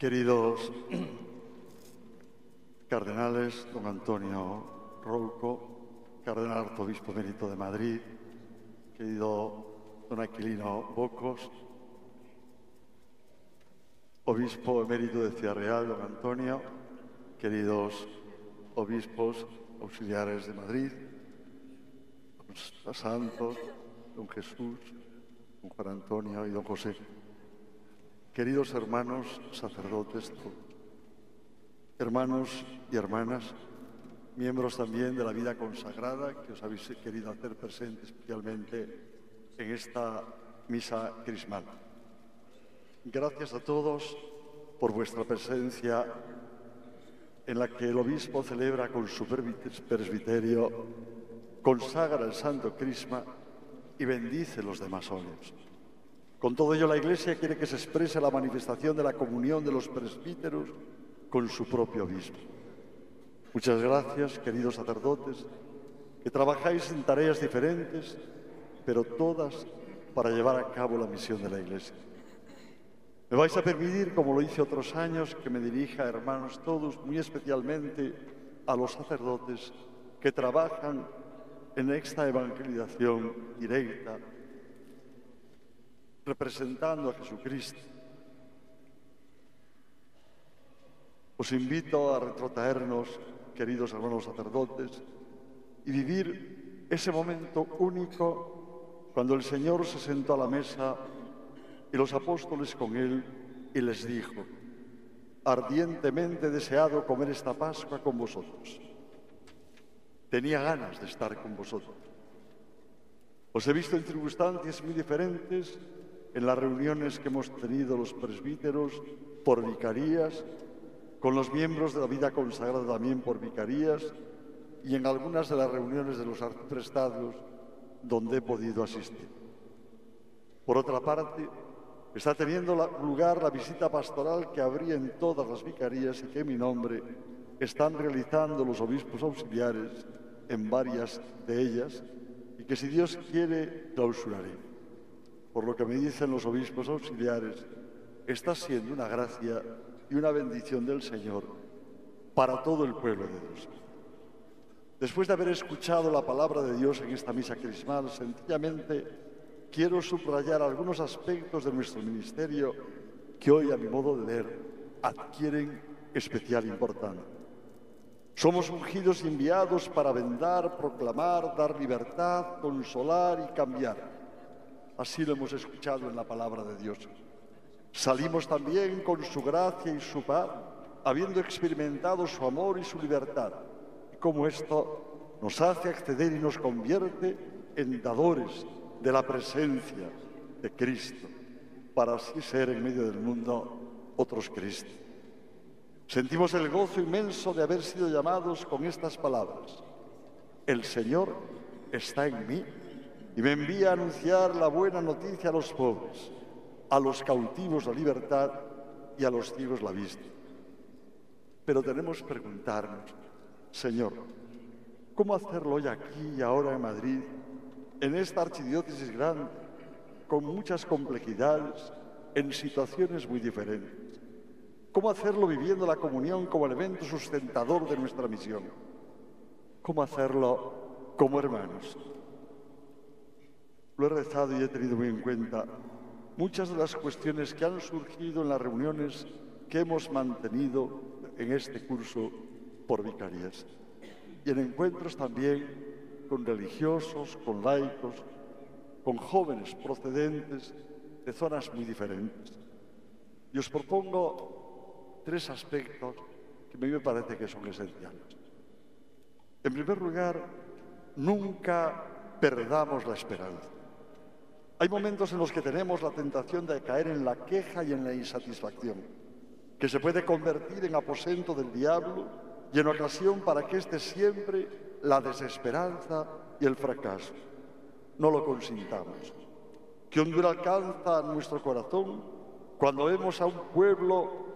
Queridos cardenales, don Antonio Rouco, cardenal arzobispo emérito de Madrid, querido don Aquilino Bocos, obispo emérito de Ciudad Real, don Antonio, queridos obispos auxiliares de Madrid, don Santos, don Jesús, don Juan Antonio y don José. Queridos hermanos sacerdotes, hermanos y hermanas, miembros también de la vida consagrada que os habéis querido hacer presente especialmente en esta misa crismal. Gracias a todos por vuestra presencia en la que el obispo celebra con su presbiterio, consagra el Santo Crisma y bendice los demás óleos. Con todo ello, la Iglesia quiere que se exprese la manifestación de la comunión de los presbíteros con su propio obispo. Muchas gracias, queridos sacerdotes, que trabajáis en tareas diferentes, pero todas para llevar a cabo la misión de la Iglesia. Me vais a permitir, como lo hice otros años, que me dirija, hermanos todos, muy especialmente a los sacerdotes que trabajan en esta evangelización directa, representando a Jesucristo. Os invito a retrotraernos, queridos hermanos sacerdotes, y vivir ese momento único cuando el Señor se sentó a la mesa y los apóstoles con él y les dijo: ardientemente he deseado comer esta Pascua con vosotros. Tenía ganas de estar con vosotros. Os he visto en circunstancias muy diferentes en las reuniones que hemos tenido los presbíteros por vicarías, con los miembros de la vida consagrada también por vicarías y en algunas de las reuniones de los arciprestados donde he podido asistir. Por otra parte, está teniendo lugar la visita pastoral que habría en todas las vicarías y que en mi nombre están realizando los obispos auxiliares en varias de ellas y que, si Dios quiere, clausuraré. Por lo que me dicen los obispos auxiliares, está siendo una gracia y una bendición del Señor para todo el pueblo de Dios. Después de haber escuchado la palabra de Dios en esta misa crismal, sencillamente quiero subrayar algunos aspectos de nuestro ministerio que hoy, a mi modo de ver, adquieren especial importancia. Somos ungidos y enviados para vendar, proclamar, dar libertad, consolar y cambiar. Así lo hemos escuchado en la palabra de Dios. Salimos también con su gracia y su paz, habiendo experimentado su amor y su libertad. Y como esto nos hace acceder y nos convierte en dadores de la presencia de Cristo, para así ser en medio del mundo otros Cristo. Sentimos el gozo inmenso de haber sido llamados con estas palabras: el Señor está en mí y me envía a anunciar la buena noticia a los pobres, a los cautivos la libertad y a los ciegos la vista. Pero tenemos que preguntarnos: Señor, ¿cómo hacerlo hoy aquí y ahora en Madrid, en esta archidiócesis grande, con muchas complejidades, en situaciones muy diferentes? ¿Cómo hacerlo viviendo la comunión como elemento sustentador de nuestra misión? ¿Cómo hacerlo como hermanos? Lo he rezado y he tenido muy en cuenta muchas de las cuestiones que han surgido en las reuniones que hemos mantenido en este curso por vicarías y en encuentros también con religiosos, con laicos, con jóvenes procedentes de zonas muy diferentes. Y os propongo tres aspectos que a mí me parece que son esenciales. En primer lugar, nunca perdamos la esperanza. Hay momentos en los que tenemos la tentación de caer en la queja y en la insatisfacción, que se puede convertir en aposento del diablo y en ocasión para que esté siempre la desesperanza y el fracaso. No lo consintamos. Que hondura alcanza nuestro corazón cuando vemos a un pueblo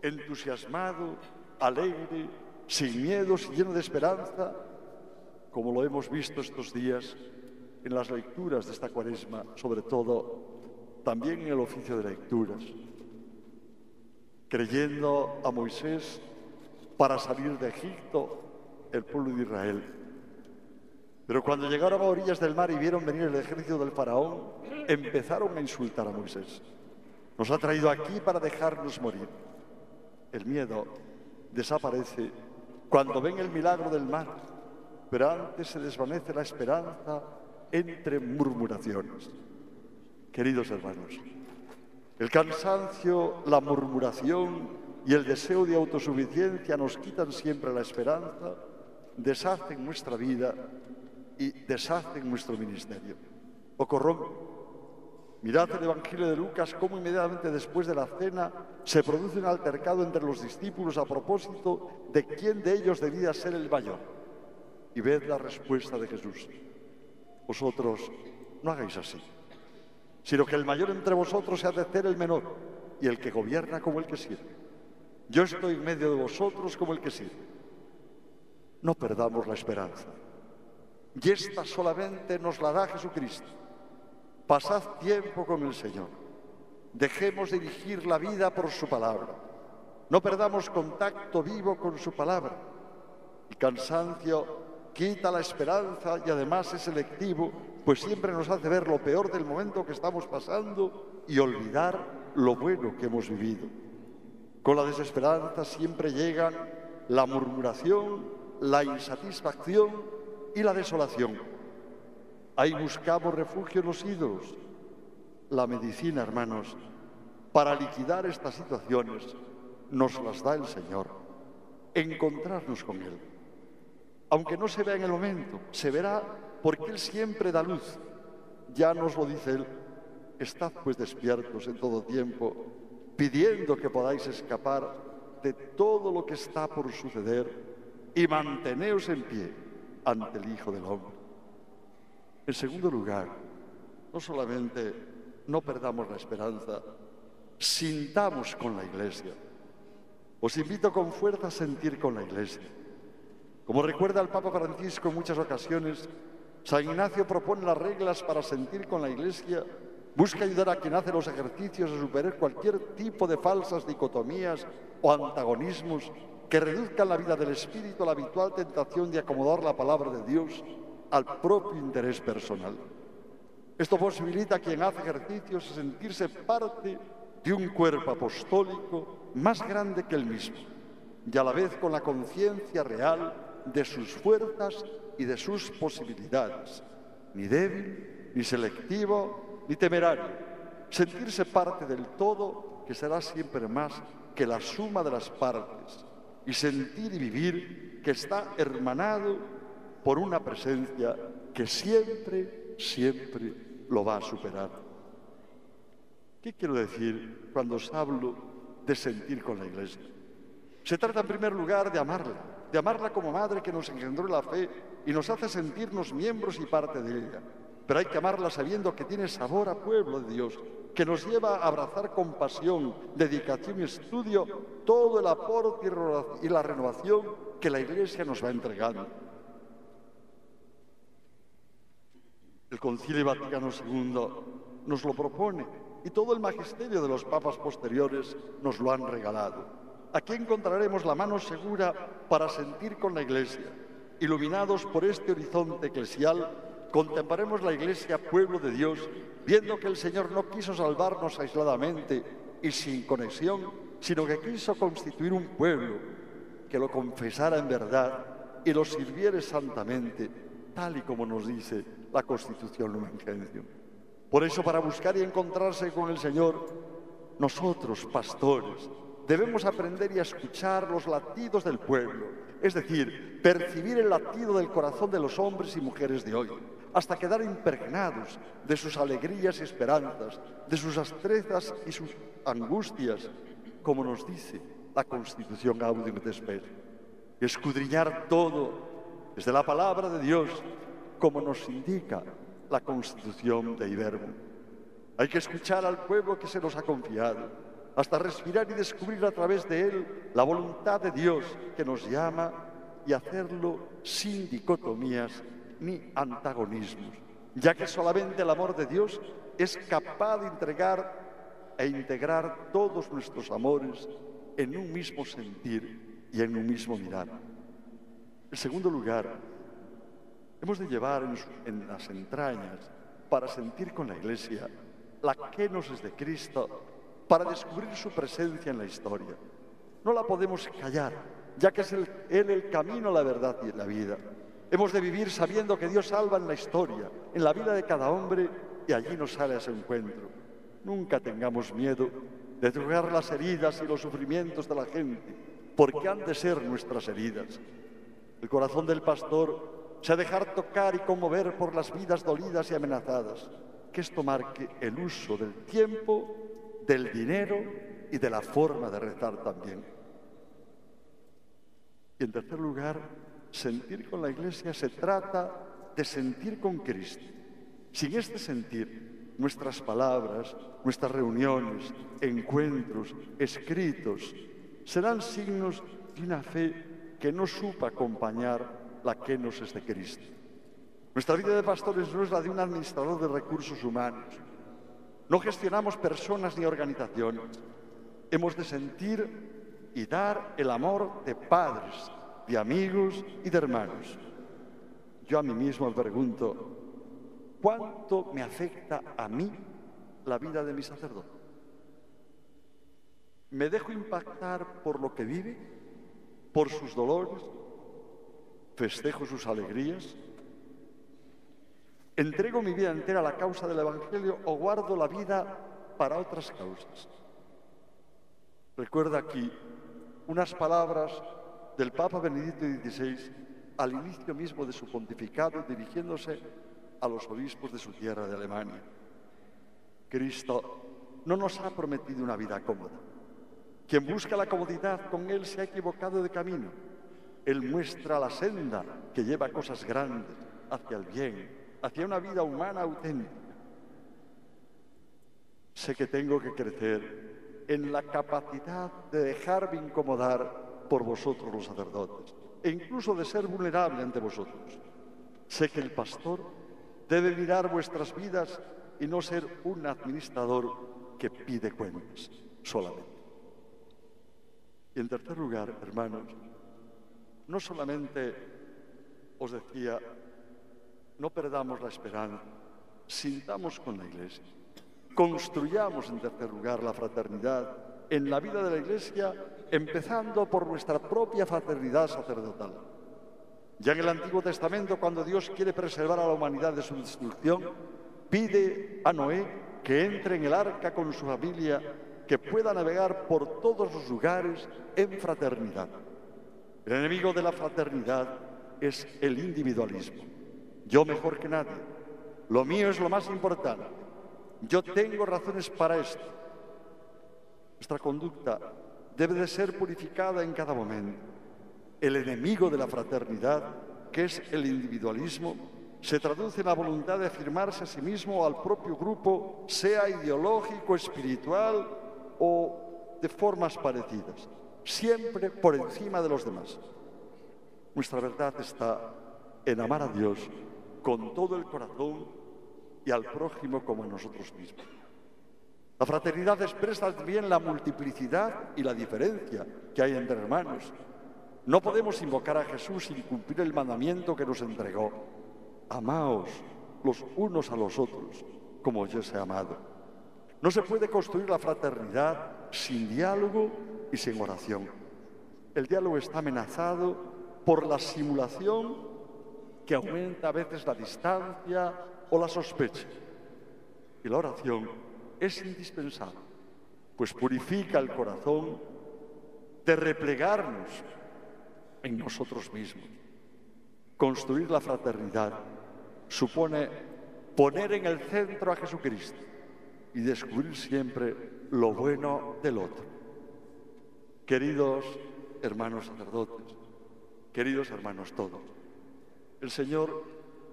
entusiasmado, alegre, sin miedos y lleno de esperanza, como lo hemos visto estos días en las lecturas de esta Cuaresma, sobre todo también en el oficio de lecturas. creyendo a Moisés para salir de Egipto el pueblo de Israel. Pero cuando llegaron a orillas del mar y vieron venir el ejército del faraón, empezaron a insultar a Moisés. Nos ha traído aquí para dejarnos morir. El miedo desaparece cuando ven el milagro del mar, pero antes se desvanece la esperanza entre murmuraciones. Queridos hermanos, el cansancio, la murmuración y el deseo de autosuficiencia nos quitan siempre la esperanza, deshacen nuestra vida y deshacen nuestro ministerio, o corrompen. Mirad el Evangelio de Lucas, cómo inmediatamente después de la cena se produce un altercado entre los discípulos a propósito de quién de ellos debía ser el mayor. Y ved la respuesta de Jesús: vosotros no hagáis así, sino que el mayor entre vosotros se ha de hacer el menor, y el que gobierna como el que sirve. Yo estoy en medio de vosotros como el que sirve. No perdamos la esperanza. Y esta solamente nos la da Jesucristo. Pasad tiempo con el Señor. Dejemos dirigir la vida por su palabra. No perdamos contacto vivo con su palabra. El cansancio quita la esperanza y además es selectivo, pues siempre nos hace ver lo peor del momento que estamos pasando y olvidar lo bueno que hemos vivido. Con la desesperanza siempre llegan la murmuración, la insatisfacción y la desolación. Ahí buscamos refugio en los ídolos. La medicina, hermanos, para liquidar estas situaciones, nos las da el Señor. Encontrarnos con Él. Aunque no se vea en el momento, se verá porque Él siempre da luz. Ya nos lo dice Él: estad pues despiertos en todo tiempo, pidiendo que podáis escapar de todo lo que está por suceder y manteneos en pie ante el Hijo del Hombre. En segundo lugar, no solamente no perdamos la esperanza, sintamos con la Iglesia. Os invito con fuerza a sentir con la Iglesia. Como recuerda el Papa Francisco en muchas ocasiones, San Ignacio propone las reglas para sentir con la Iglesia, busca ayudar a quien hace los ejercicios a superar cualquier tipo de falsas dicotomías o antagonismos que reduzcan la vida del espíritu a la habitual tentación de acomodar la palabra de Dios al propio interés personal. Esto posibilita a quien hace ejercicios a sentirse parte de un cuerpo apostólico más grande que él mismo, y a la vez con la conciencia real de sus fuerzas y de sus posibilidades, ni débil, ni selectivo, ni temerario. Sentirse parte del todo, que será siempre más que la suma de las partes, y sentir y vivir que está hermanado por una presencia que siempre, siempre lo va a superar. ¿Qué quiero decir cuando os hablo de sentir con la Iglesia? Se trata en primer lugar de amarla como madre que nos engendró en la fe y nos hace sentirnos miembros y parte de ella. Pero hay que amarla sabiendo que tiene sabor a pueblo de Dios, que nos lleva a abrazar con pasión, dedicación y estudio todo el aporte y la renovación que la Iglesia nos va entregando. El Concilio Vaticano II nos lo propone y todo el magisterio de los papas posteriores nos lo han regalado. Aquí encontraremos la mano segura para sentir con la Iglesia. Iluminados por este horizonte eclesial, contemplaremos la Iglesia, pueblo de Dios, viendo que el Señor no quiso salvarnos aisladamente y sin conexión, sino que quiso constituir un pueblo que lo confesara en verdad y lo sirviere santamente, tal y como nos dice la Constitución Lumen Gentium. Por eso, para buscar y encontrarse con el Señor, nosotros, pastores, debemos aprender y a escuchar los latidos del pueblo, es decir, percibir el latido del corazón de los hombres y mujeres de hoy, hasta quedar impregnados de sus alegrías y esperanzas, de sus astrezas y sus angustias, como nos dice la Constitución Gaudium et Spes. Escudriñar todo desde la palabra de Dios, como nos indica la Constitución de Verbum. Hay que escuchar al pueblo que se nos ha confiado, hasta respirar y descubrir a través de él la voluntad de Dios que nos llama y hacerlo sin dicotomías ni antagonismos, ya que solamente el amor de Dios es capaz de entregar e integrar todos nuestros amores en un mismo sentir y en un mismo mirar. En segundo lugar, hemos de llevar en las entrañas, para sentir con la Iglesia, la kénosis de Cristo, para descubrir su presencia en la historia. No la podemos callar, ya que es Él el camino, la verdad y la vida. Hemos de vivir sabiendo que Dios salva en la historia, en la vida de cada hombre, y allí nos sale a ese encuentro. Nunca tengamos miedo de tocar las heridas y los sufrimientos de la gente, porque han de ser nuestras heridas. El corazón del pastor se ha de dejar tocar y conmover por las vidas dolidas y amenazadas, que esto marque el uso del tiempo, del dinero y de la forma de rezar también. Y en tercer lugar, sentir con la Iglesia se trata de sentir con Cristo. Sin este sentir, nuestras palabras, nuestras reuniones, encuentros, escritos, serán signos de una fe que no supo acompañar la kénosis de Cristo. Nuestra vida de pastores no es la de un administrador de recursos humanos. No gestionamos personas ni organizaciones. Hemos de sentir y dar el amor de padres, de amigos y de hermanos. Yo a mí mismo me pregunto, ¿cuánto me afecta a mí la vida de mi sacerdote? ¿Me dejo impactar por lo que vive, por sus dolores? ¿Festejo sus alegrías? ¿Entrego mi vida entera a la causa del Evangelio o guardo la vida para otras causas? Recuerda aquí unas palabras del Papa Benedicto XVI al inicio mismo de su pontificado, dirigiéndose a los obispos de su tierra de Alemania. Cristo no nos ha prometido una vida cómoda. Quien busca la comodidad con Él se ha equivocado de camino. Él muestra la senda que lleva a cosas grandes, hacia el bien, hacia una vida humana auténtica. Sé que tengo que crecer en la capacidad de dejarme incomodar por vosotros los sacerdotes, e incluso de ser vulnerable ante vosotros. Sé que el pastor debe mirar vuestras vidas y no ser un administrador que pide cuentas solamente. Y en tercer lugar, hermanos, no solamente os decía, no perdamos la esperanza, sintamos con la Iglesia, construyamos en tercer lugar la fraternidad en la vida de la Iglesia, empezando por nuestra propia fraternidad sacerdotal. Ya en el Antiguo Testamento, cuando Dios quiere preservar a la humanidad de su destrucción, pide a Noé que entre en el arca con su familia, que pueda navegar por todos los lugares en fraternidad. El enemigo de la fraternidad es el individualismo. Yo mejor que nadie. Lo mío es lo más importante. Yo tengo razones para esto. Nuestra conducta debe de ser purificada en cada momento. El enemigo de la fraternidad, que es el individualismo, se traduce en la voluntad de afirmarse a sí mismo o al propio grupo, sea ideológico, espiritual o de formas parecidas, siempre por encima de los demás. Nuestra verdad está en amar a Dios con todo el corazón y al prójimo como a nosotros mismos. La fraternidad expresa también la multiplicidad y la diferencia que hay entre hermanos. No podemos invocar a Jesús sin cumplir el mandamiento que nos entregó. Amaos los unos a los otros como yo os he amado. No se puede construir la fraternidad sin diálogo y sin oración. El diálogo está amenazado por la simulación que aumenta a veces la distancia o la sospecha. Y la oración es indispensable, pues purifica el corazón de replegarnos en nosotros mismos. Construir la fraternidad supone poner en el centro a Jesucristo y descubrir siempre lo bueno del otro. Queridos hermanos sacerdotes, queridos hermanos todos, el Señor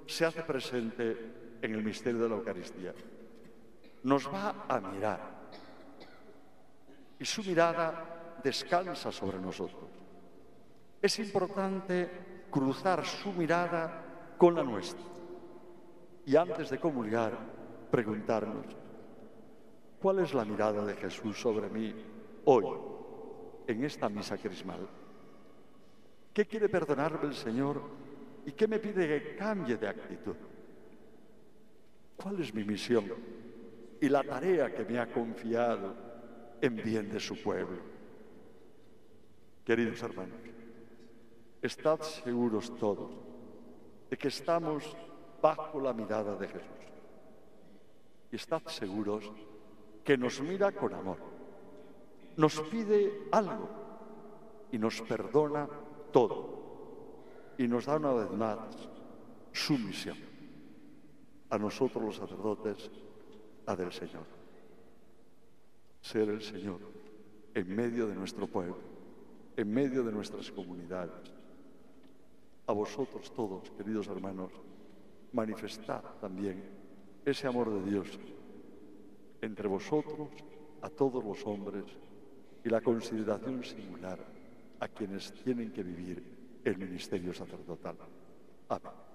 se hace presente en el misterio de la Eucaristía. Nos va a mirar y su mirada descansa sobre nosotros. Es importante cruzar su mirada con la nuestra y antes de comulgar preguntarnos, ¿cuál es la mirada de Jesús sobre mí hoy? en esta misa crismal? ¿Qué quiere perdonarme el Señor y qué me pide que cambie de actitud? ¿Cuál es mi misión y la tarea que me ha confiado en bien de su pueblo? Queridos hermanos, estad seguros todos de que estamos bajo la mirada de Jesús. Y estad seguros que nos mira con amor, nos pide algo y nos perdona todo. Y nos da una vez más su misión. A nosotros los sacerdotes, la del Señor. Ser el Señor en medio de nuestro pueblo, en medio de nuestras comunidades. A vosotros todos, queridos hermanos, manifestad también ese amor de Dios entre vosotros, a todos los hombres, y la consideración singular a quienes tienen que vivir el ministerio sacerdotal. Amén.